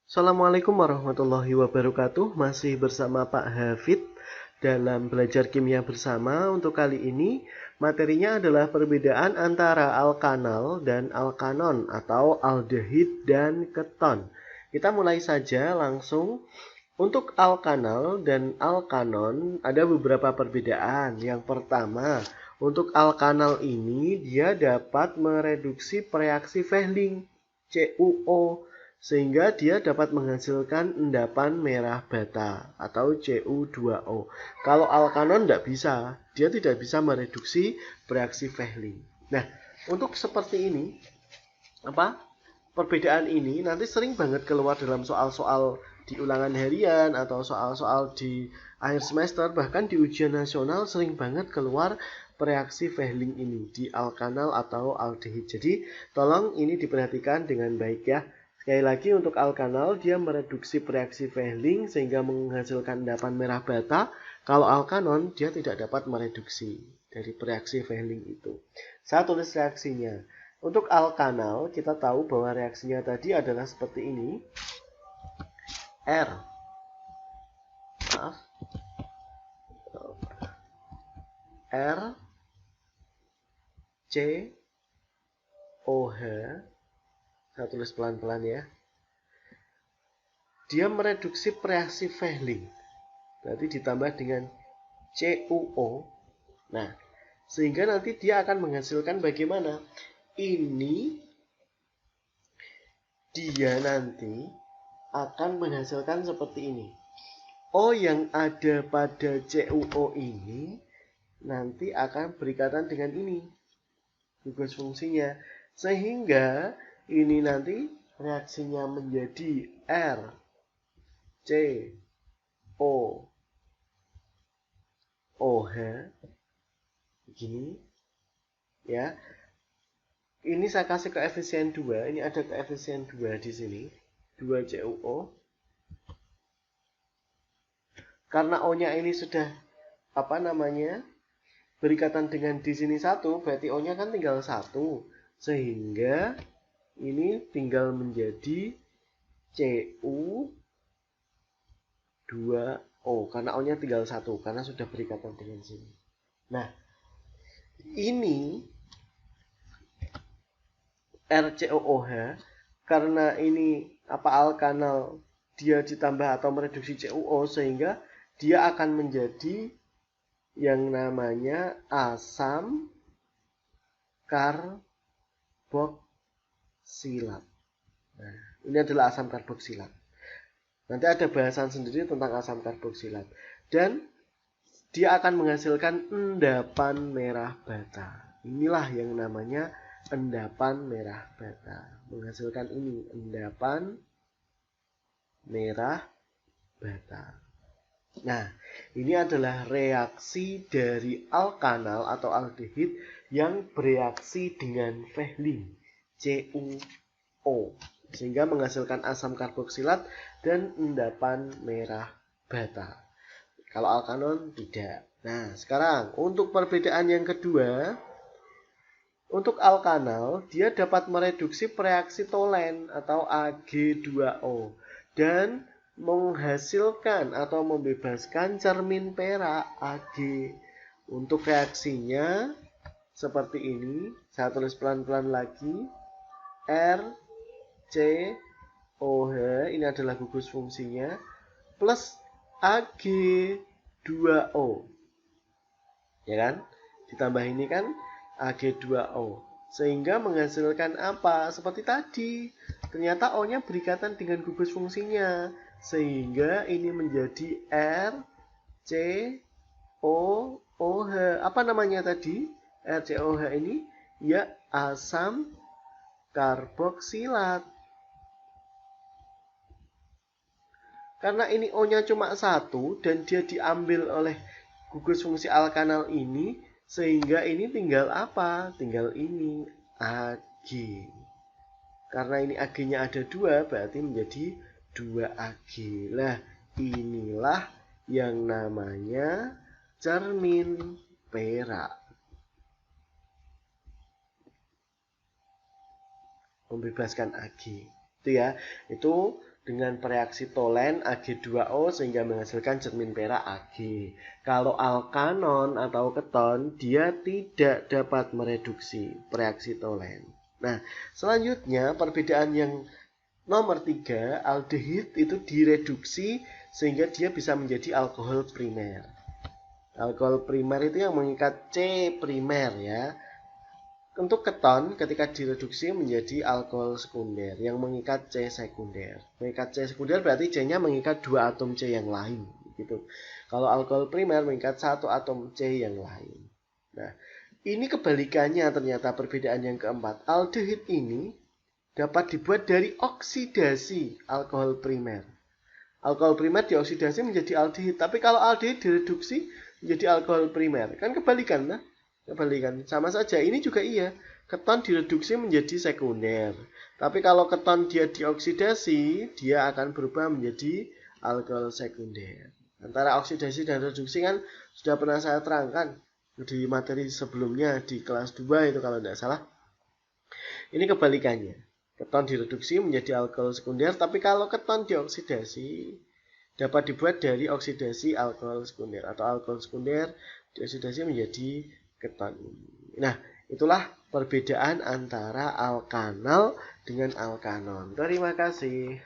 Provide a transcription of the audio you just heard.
Assalamualaikum warahmatullahi wabarakatuh. Masih bersama Pak Hafid dalam belajar kimia bersama. Untuk kali ini materinya adalah perbedaan antara alkanal dan alkanon atau aldehid dan keton. Kita mulai saja langsung. Untuk alkanal dan alkanon ada beberapa perbedaan. Yang pertama, untuk alkanal ini dia dapat mereduksi reaksi Fehling CuO sehingga dia dapat menghasilkan endapan merah bata atau Cu2O. Kalau alkanon tidak bisa, dia tidak bisa mereduksi reaksi Fehling. Nah, untuk seperti ini, perbedaan ini nanti sering banget keluar dalam soal-soal di ulangan harian atau soal-soal di akhir semester, bahkan di ujian nasional sering banget keluar reaksi Fehling ini di alkanal atau aldehid. Jadi tolong ini diperhatikan dengan baik ya. Sekali lagi untuk alkanal dia mereduksi reaksi Fehling sehingga menghasilkan endapan merah bata. Kalau alkanon dia tidak dapat mereduksi dari reaksi Fehling itu. Saya tulis reaksinya. Untuk alkanal kita tahu bahwa reaksinya tadi adalah seperti ini. R C OH, saya tulis pelan-pelan ya. Dia mereduksi reaksi Fehling, berarti ditambah dengan CuO. Nah, sehingga nanti dia akan menghasilkan bagaimana? Ini dia nanti akan menghasilkan seperti ini. O yang ada pada CuO ini nanti akan berikatan dengan ini, gugus fungsinya, sehingga ini nanti reaksinya menjadi R C O OH begini ya. Ini saya kasih koefisien 2, ini ada koefisien 2 di sini, 2 CuO. Karena O-nya ini sudah berikatan dengan di sini 1, berarti O-nya kan tinggal 1. Sehingga ini tinggal menjadi Cu2O karena O-nya tinggal 1 karena sudah berikatan dengan sini. Nah, ini RCOOH karena ini alkanal dia ditambah atau mereduksi CuO sehingga dia akan menjadi yang namanya asam karboksilat. Nah, ini adalah asam karboksilat. Nanti ada bahasan sendiri tentang asam karboksilat. Dan dia akan menghasilkan endapan merah bata. Inilah yang namanya endapan merah bata. Menghasilkan ini, endapan merah bata. Nah, ini adalah reaksi dari alkanal atau aldehid yang bereaksi dengan Fehling, CuO, sehingga menghasilkan asam karboksilat dan endapan merah bata. Kalau alkanon tidak. Nah, sekarang untuk perbedaan yang kedua, untuk alkanal dia dapat mereduksi reaksi Tolen atau Ag2O dan menghasilkan atau membebaskan cermin perak Ag. Untuk reaksinya seperti ini, saya tulis pelan-pelan lagi. R C OH ini adalah gugus fungsinya plus Ag2O. Ya kan? Ditambah ini kan Ag2O. Sehingga menghasilkan apa? Seperti tadi. Ternyata O-nya berikatan dengan gugus fungsinya. Sehingga ini menjadi R C O OH. Apa namanya tadi? RCOH ini ya asam karboksilat. Karena ini O-nya cuma 1 dan dia diambil oleh gugus fungsi alkanal ini, sehingga ini tinggal apa? Tinggal ini Ag. Karena ini Ag-nya ada 2, berarti menjadi 2 Ag. Lah, inilah yang namanya cermin perak. Membebaskan Ag. Itu ya, itu dengan bereaksi tolen Ag2O sehingga menghasilkan cermin perak Ag. Kalau alkanon atau keton, dia tidak dapat mereduksi bereaksi tolen. Nah, selanjutnya perbedaan yang nomor 3, aldehid itu direduksi sehingga dia bisa menjadi alkohol primer. Alkohol primer itu yang mengikat C primer ya. Untuk keton ketika direduksi menjadi alkohol sekunder yang mengikat C sekunder. Mengikat C sekunder berarti C-nya mengikat 2 atom C yang lain gitu. Kalau alkohol primer mengikat 1 atom C yang lain. Nah, ini kebalikannya ternyata perbedaan yang keempat. Aldehid ini dapat dibuat dari oksidasi alkohol primer. Alkohol primer dioksidasi menjadi aldehid, tapi kalau aldehid direduksi menjadi alkohol primer. Kan kebalikan nah? Kebalikan, sama saja. Ini juga iya, keton direduksi menjadi sekunder. Tapi kalau keton dia dioksidasi, dia akan berubah menjadi alkohol sekunder. Antara oksidasi dan reduksi kan sudah pernah saya terangkan di materi sebelumnya di kelas 2 itu kalau tidak salah. Ini kebalikannya. Keton direduksi menjadi alkohol sekunder, tapi kalau keton dioksidasi dapat dibuat dari oksidasi alkohol sekunder atau alkohol sekunder dioksidasi menjadi keton. Nah, itulah perbedaan antara alkanal dengan alkanon. Terima kasih.